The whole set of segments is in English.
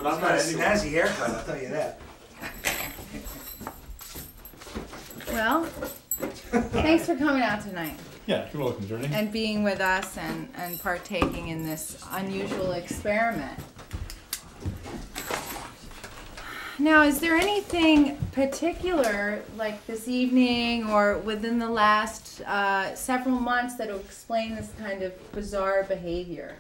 But I'm not a nasty haircut, I'll tell you that. Well, thanks for coming out tonight. Yeah, you're welcome, Jordy. And being with us and partaking in this unusual experiment. Now, is there anything particular, like this evening or within the last several months, that will explain this kind of bizarre behavior?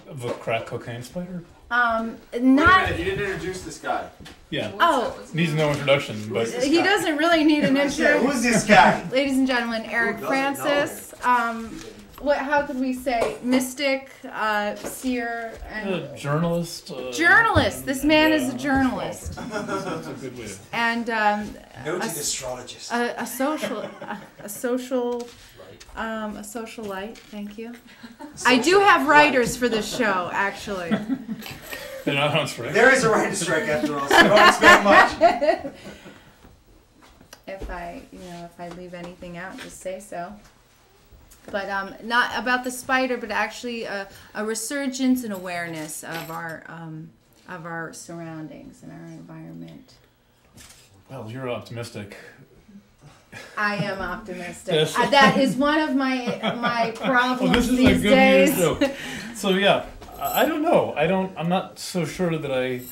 Of a crack cocaine spider? Not. Wait a minute, you didn't introduce this guy. Yeah. Oh. Needs no introduction, but He doesn't really need an intro. Who's this guy? Ladies and gentlemen, Eric Francis. How could we say? Mystic, seer, and journalist. Journalist. This man is a journalist. That's a good way to. And Noted astrologist. a socialite. Thank you. I do have writers for this show, actually. They're not on strike. There is a writer's strike after all, so don't expect much. If I leave anything out, just say so. But not about the spider, but actually a resurgence and awareness of our surroundings and our environment. Well, you're optimistic. I am optimistic. Yes. That is one of my problems Well, this is these a good days. news joke. So yeah, I don't know. I'm not so sure that I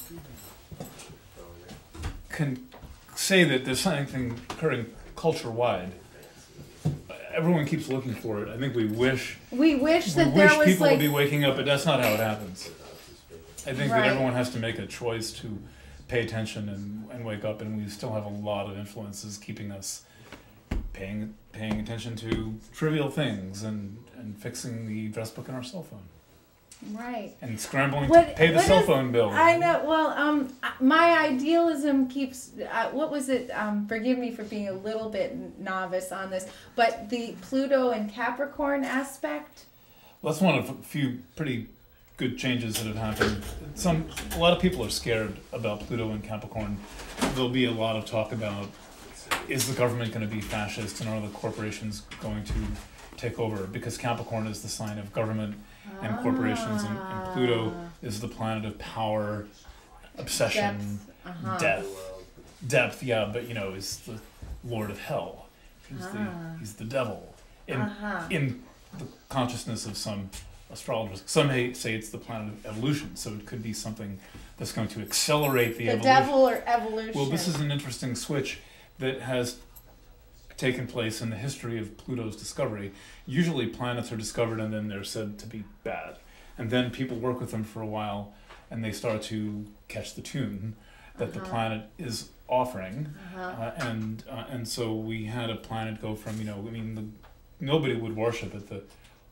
can say that there's something occurring culture-wide. Everyone keeps looking for it. I think we wish that there was people like would be waking up, but that's not how it happens. I think Right. that everyone has to make a choice to pay attention and wake up, and we still have a lot of influences keeping us paying attention to trivial things and fixing the address book in our cell phone. right. And scrambling to pay the cell phone bill. I know. Well, my idealism keeps. What was it? Forgive me for being a little bit novice on this, but the Pluto and Capricorn aspect. Well, that's one of a few pretty good changes that have happened. A lot of people are scared about Pluto and Capricorn. There'll be a lot of talk about, is the government going to be fascist and are the corporations going to take over? Because Capricorn is the sign of government and corporations, and Pluto is the planet of power, obsession, depth. Yeah, but is the Lord of Hell. He's the devil in the consciousness of some astrologers. Some may say it's the planet of evolution, so it could be something that's going to accelerate the evolution. The devil or evolution. Well, this is an interesting switch that has taken place in the history of Pluto's discovery. Usually planets are discovered and then they're said to be bad. And then people work with them for a while and they start to catch the tune that the planet is offering. And so we had a planet go from, nobody would worship at the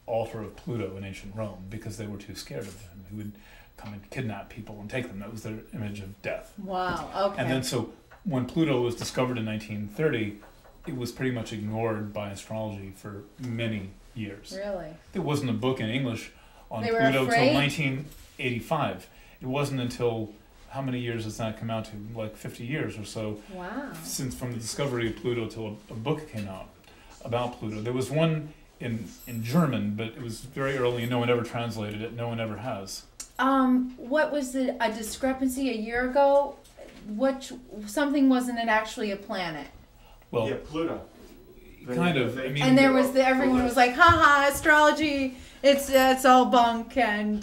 altar of Pluto in ancient Rome because they were too scared of him. He would come and kidnap people and take them. That was their image of death. Wow, okay. And then so when Pluto was discovered in 1930, it was pretty much ignored by astrology for many years. Really? There wasn't a book in English on They were Pluto until afraid? 1985. It wasn't until, how many years does that come out to? Like 50 years or so. Wow. Since from the discovery of Pluto till a book came out about Pluto. There was one in German, but it was very early and no one ever translated it. No one ever has. What was a discrepancy a year ago? Something wasn't actually a planet. Well, Yeah, Pluto. kind of. I mean, And there was everyone was like, haha, astrology, it's all bunk, and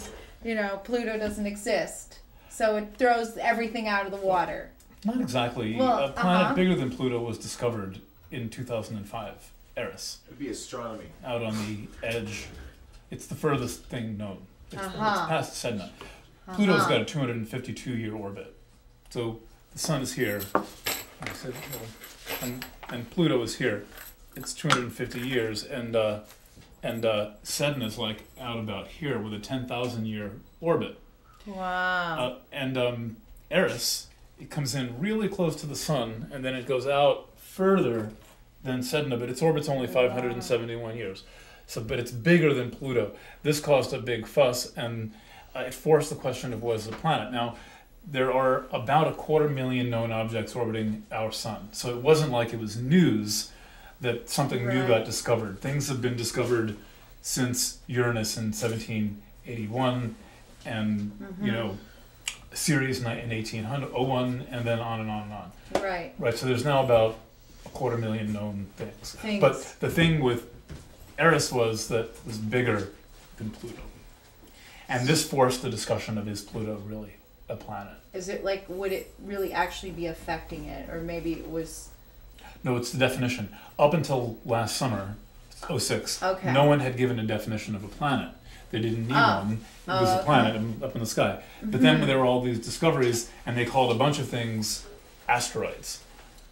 Pluto doesn't exist. So it throws everything out of the water. not exactly. Well, A planet bigger than Pluto was discovered in 2005, Eris, It'd be astronomy. out on the edge. It's the furthest thing known. It's past Sedna. Pluto's got a 252-year orbit. So the sun is here, and Pluto is here. It's 250 years, and Sedna is like out about here with a 10,000-year orbit. Wow. And Eris, it comes in really close to the sun, and then it goes out further than Sedna, but its orbit's only 571 years. So, but it's bigger than Pluto. This caused a big fuss, and it forced the question of what is a planet. Now, there are about 250,000 known objects orbiting our sun. So it wasn't like it was news that something new got discovered. Things have been discovered since Uranus in 1781, and Ceres in 1801, and then on and on and on. Right. Right, so there's now about 250,000 known things. But the thing with Eris was that it was bigger than Pluto. And this forced the discussion of, is Pluto really a planet? Is it like, would it really actually be affecting it? Or maybe it was... No, it's the definition. Up until last summer, '06, Okay. no one had given a definition of a planet. They didn't need one. It was a planet up in the sky. But then there were all these discoveries, and they called a bunch of things asteroids.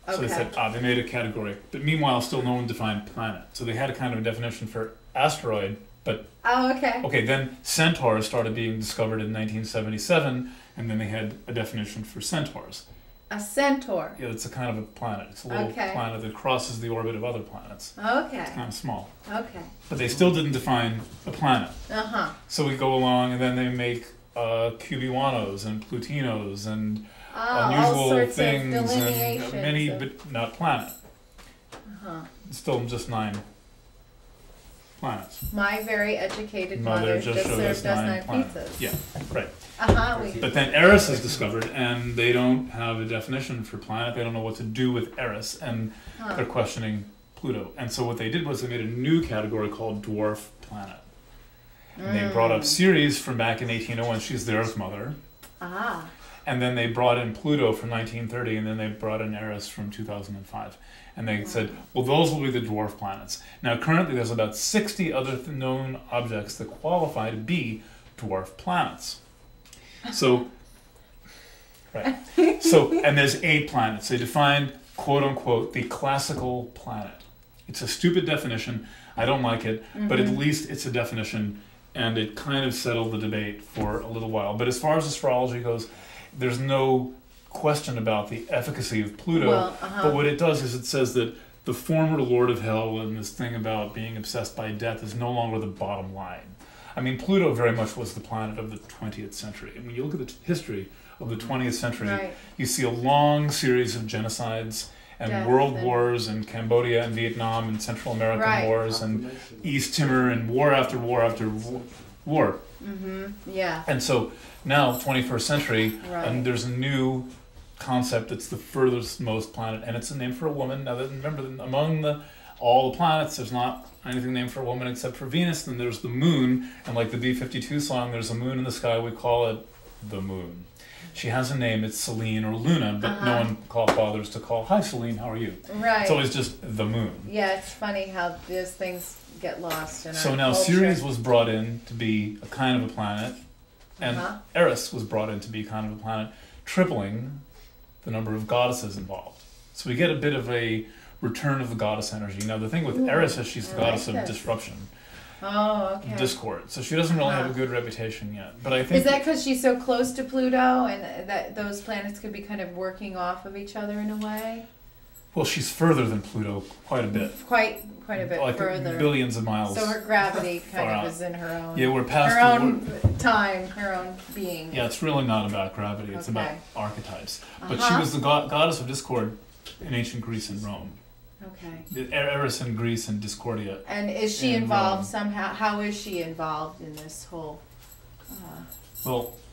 So they said, they made a category. But meanwhile, still no one defined planet. So they had a kind of a definition for asteroid, but... Okay, then centaurs started being discovered in 1977, and then they had a definition for centaurs. A centaur? Yeah, it's a kind of a planet. It's a little planet that crosses the orbit of other planets. Okay. It's kind of small. Okay. But they still didn't define a planet. Uh-huh. So we go along, and then they make cubiwanos and plutinos and unusual all sorts things of and many, but not planet. Uh-huh. Still just 9 planets. My very educated Mother mother just showed us served us 9 planets. pizzas. Yeah, right. But then Eris is discovered, and they don't have a definition for planet. They don't know what to do with Eris, and they're questioning Pluto. And so what they did was they made a new category called dwarf planet. And they brought up Ceres from back in 1801. She's the Earth Mother. And then they brought in Pluto from 1930, and then they brought in Eris from 2005. And they said, well, those will be the dwarf planets. Now, currently, there's about 60 other known objects that qualify to be dwarf planets. So, right. So, and there's 8 planets. They defined, quote unquote, the classical planet. It's a stupid definition. I don't like it, but at least it's a definition, and it kind of settled the debate for a little while. But as far as astrology goes, there's no question about the efficacy of Pluto. But what it does is it says that the former Lord of Hell and this thing about being obsessed by death is no longer the bottom line. I mean, Pluto very much was the planet of the 20th century. And when you look at the history of the 20th century, you see a long series of genocides and world wars and Cambodia and Vietnam and Central American wars and East Timor and war after war after war. And so now, 21st century, and there's a new concept that's the furthest most planet, and it's a name for a woman. Now, remember, among all the planets, there's not anything named for a woman except for Venus. Then there's the moon, and like the B-52 song, there's a moon in the sky, we call it the moon. She has a name, it's Selene or Luna, but no one bothers to call, hi Selene, how are you? It's always just the moon. Yeah, it's funny how those things get lost in our So now culture. Ceres was brought in to be a kind of a planet, and Eris was brought in to be kind of a planet, tripling the number of goddesses involved. So we get a bit of a return of the goddess energy. Now the thing with Eris is she's the goddess of disruption. Discord. So she doesn't really have a good reputation yet. But I think is that because she's so close to Pluto and that those planets could be kind of working off of each other in a way? Well, she's further than Pluto quite a bit. Quite a bit like further. Billions of miles. So her gravity kind of is in her own. Yeah, we're past her own time, her own being. Yeah, it's really not about gravity. It's about archetypes. But she was the goddess of discord in ancient Greece and Rome. Okay. Eris in Greece and Discordia. And is she involved somehow? How is she involved in this whole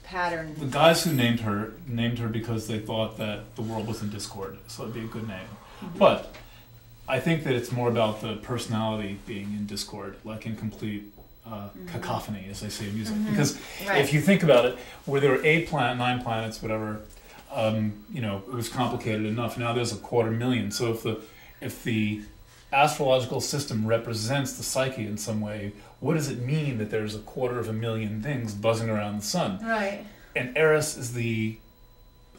pattern? The guys who named her because they thought that the world was in discord, so it'd be a good name. But I think that it's more about the personality being in discord, like in complete cacophony, as they say in music. Because if you think about it, where there were 9 planets, whatever, it was complicated enough. Now there's 250,000. So if the astrological system represents the psyche in some way, what does it mean that there's 250,000 things buzzing around the sun? Right. And Eris is the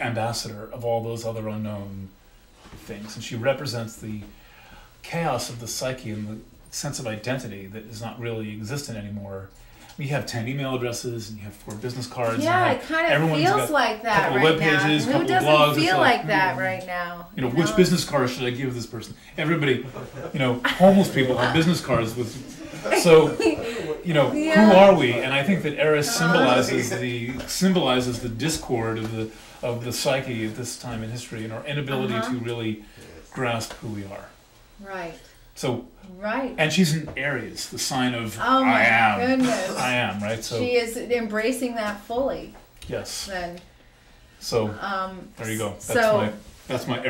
ambassador of all those other unknown things, and she represents the chaos of the psyche and the sense of identity that is not really existent anymore. You have 10 email addresses, and you have 4 business cards. Yeah, it kind of feels like that right now. Who doesn't feel like that right now? Which business card should I give this person? Everybody, homeless people have business cards with. So, who are we? And I think that Eris symbolizes the discord of the psyche at this time in history and our inability to really grasp who we are. Right. So. Right. And she's in Aries, the sign of I am. Goodness. I am, right? So she is embracing that fully. Yes. Then. So there you go. So That's my